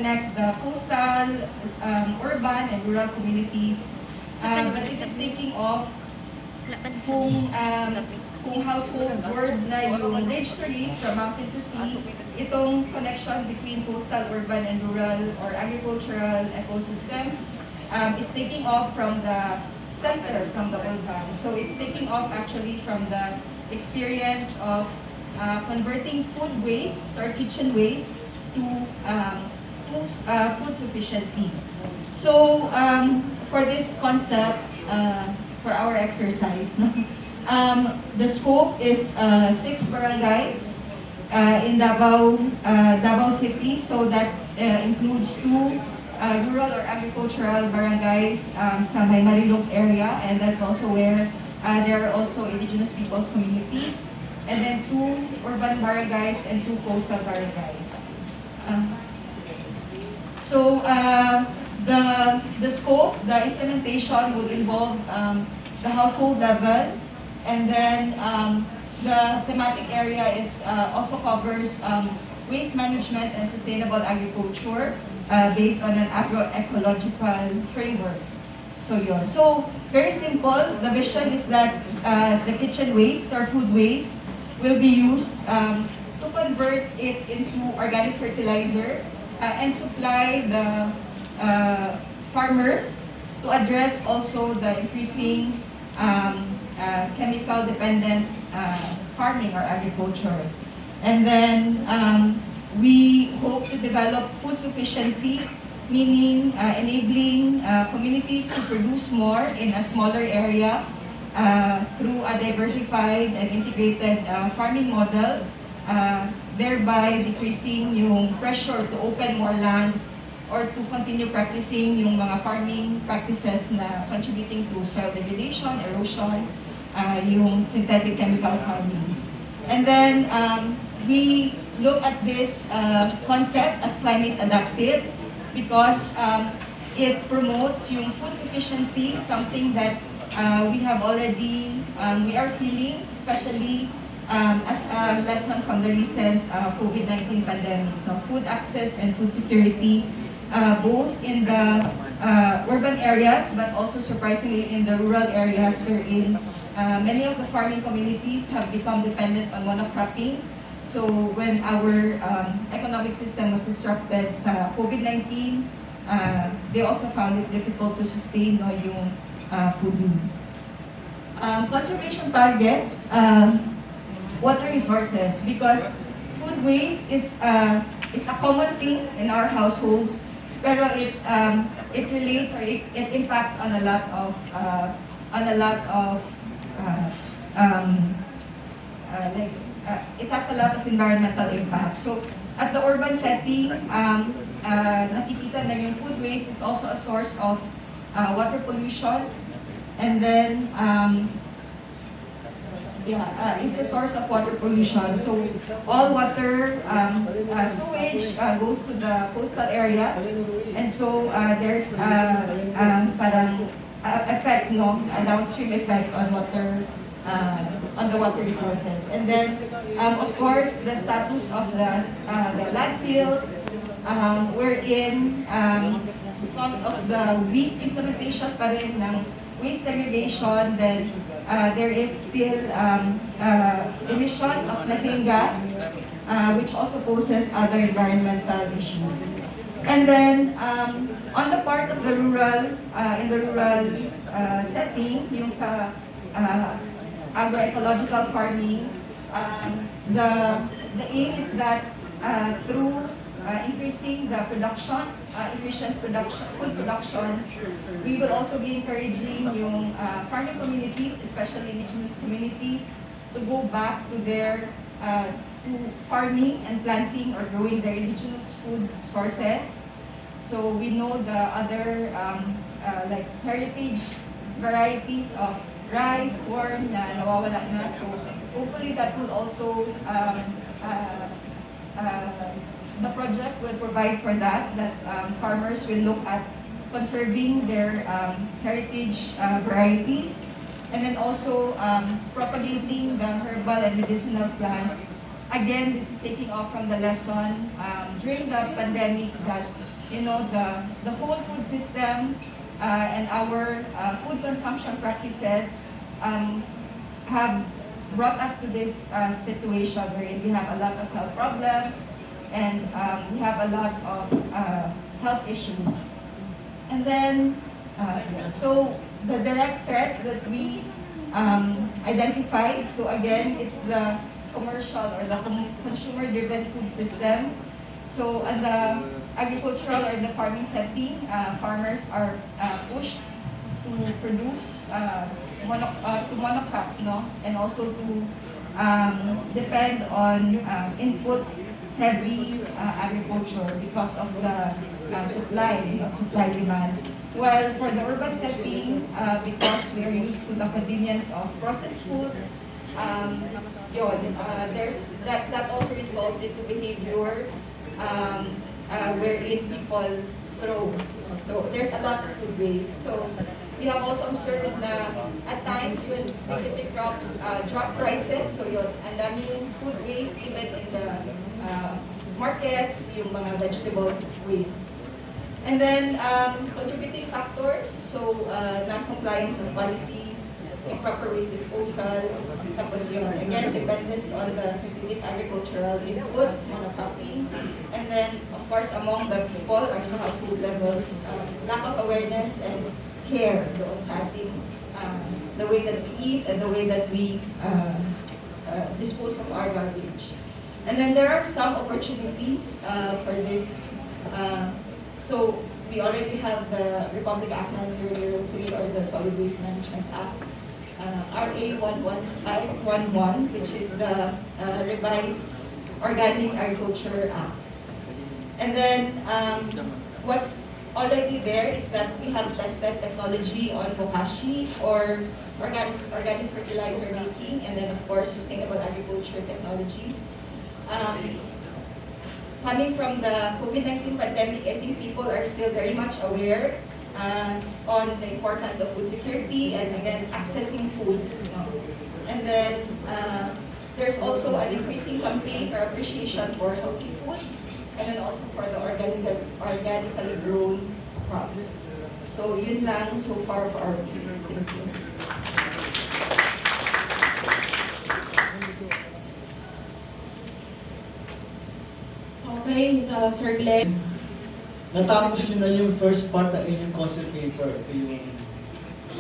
connect the coastal, urban, and rural communities. But it is taking off kung household word na yung Bridge to Reef from mountain to sea, itong connection between coastal, urban, and rural or agricultural ecosystems is taking off from the center, from the urban. So it's taking off actually from the experience of converting food waste or kitchen waste to food sufficiency. So for this concept, for our exercise, the scope is 6 barangays in Davao City, so that includes 2 rural or agricultural barangays sa may Marilog area, and that's also where there are also indigenous peoples communities, and then 2 urban barangays and 2 coastal barangays. So the scope, the implementation would involve the household level, and then the thematic area is also covers waste management and sustainable agriculture based on an agroecological framework. So yun. So very simple. The vision is that the kitchen waste or food waste will be used to convert it into organic fertilizer and supply the farmers to address also the increasing chemical-dependent farming or agriculture. And then we hope to develop food sufficiency, meaning enabling communities to produce more in a smaller area through a diversified and integrated farming model, thereby decreasing yung pressure to open more lands or to continue practicing yung mga farming practices na contributing to soil degradation, erosion, yung synthetic chemical farming. And then we look at this concept as climate adaptive because it promotes yung food sufficiency, something that we have already, we are feeling, especially as a lesson from the recent COVID-19 pandemic. No? Food access and food security, both in the urban areas, but also surprisingly in the rural areas wherein many of the farming communities have become dependent on monocropping. So when our economic system was disrupted sa COVID-19, they also found it difficult to sustain yung food needs. Conservation targets, water resources, because food waste is a common thing in our households, pero it relates or it impacts on a lot of it has a lot of environmental impact. So at the urban setting, nakikita na yung food waste is also a source of water pollution, and then is a source of water pollution. So all water, sewage goes to the coastal areas, and so there's parang effect, no, a downstream effect on water, on the water resources. And then, of course, the status of the landfills, wherein because of the weak implementation pa rin ng waste segregation, then there is still emission of methane gas, which also poses other environmental issues. And then, on the part of the rural, in the rural setting, yung sa agroecological farming, the aim is that through increasing the production, efficient production, food production, we will also be encouraging yung farming communities, especially indigenous communities, to go back to their to farming and planting or growing their indigenous food sources. So we know the other like heritage varieties of rice, corn na nawawala na. So hopefully that will also the project will provide for that farmers will look at conserving their heritage varieties, and then also propagating the herbal and medicinal plants. Again, this is taking off from the lesson during the pandemic that the whole food system and our food consumption practices have brought us to this situation wherein we have a lot of health problems and we have a lot of health issues. And then, so the direct threats that we identified, so again, it's the commercial or the consumer-driven food system. So in the agricultural or the farming setting, farmers are pushed to produce to monocrop, and also to depend on input-heavy agriculture because of the supply demand. While for the urban setting, because we are used to the convenience of processed food, that also results into behavior wherein people throw. So there's a lot of food waste. So we have also observed na at times when specific crops drop prices, so yun, ang daming food waste even in the markets, yung mga vegetable waste. And then contributing factors, so non-compliance of policies, improper waste disposal, tapos yung, again, dependence on the synthetic agricultural inputs, monocropping, and then, of course, among the people or sa household levels, lack of awareness and care doon sa ating, the way that we eat and the way that we dispose of our garbage. And then there are some opportunities for this. So we already have the Republic Act 9003 or the Solid Waste Management Act, RA 11511, which is the revised Organic Agriculture Act. And then what's already there is that we have tested technology on bokashi or organic fertilizer making, and then of course sustainable agriculture technologies. Coming from the COVID-19 pandemic, I think people are still very much aware on the importance of food security and again accessing food. And then there's also an increasing campaign or appreciation for healthy food, and then also for the organically grown crops. So yun lang so far for our video. Thank you. Okay, Sir Glenn. Natapos nyo na yung first part ng inyong concept paper. Ito yung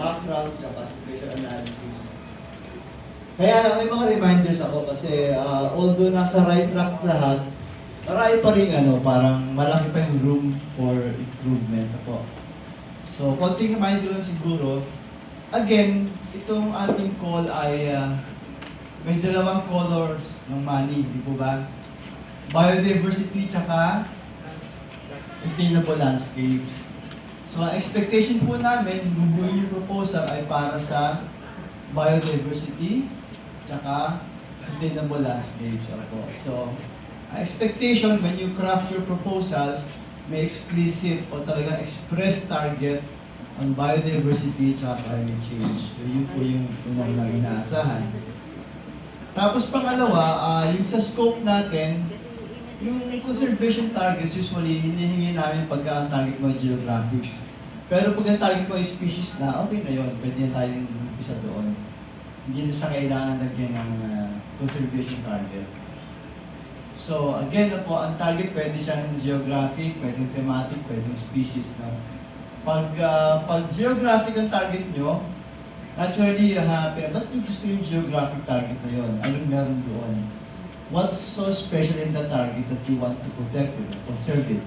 background at situation analysis. Kaya lang, may mga reminders ako kasi although nasa right track lahat, marami pa rin parang malaki pa yung room for improvement ako. So, konting reminder lang siguro. Again, itong ating call ay may dalawang colors ng money, di po ba? Biodiversity tsaka sustainable landscapes. So, ang expectation po namin, yung proposal ay para sa biodiversity tsaka sustainable landscapes. So, ang expectation when you craft your proposals, may explicit o talagang express target on biodiversity tsaka climate change. So, yun po yung unang lang inaasahan. Tapos pangalawa, yung sa scope natin, yung conservation targets, usually, hinihingi namin pagka ang target mo geographic. Pero pag ang target mo ay species na, okay na yun. Pwede na tayong umpisa doon. Hindi na siya kailangan lagyan ng conservation target. So, again ang target pwede siyang geographic, pwedeng thematic, pwedeng species. Pag geographic ang target nyo, naturally, hanapin, ba't yung gusto yung geographic target na yun? Anong meron doon? What's so special in the target that you want to protect it, conserve it?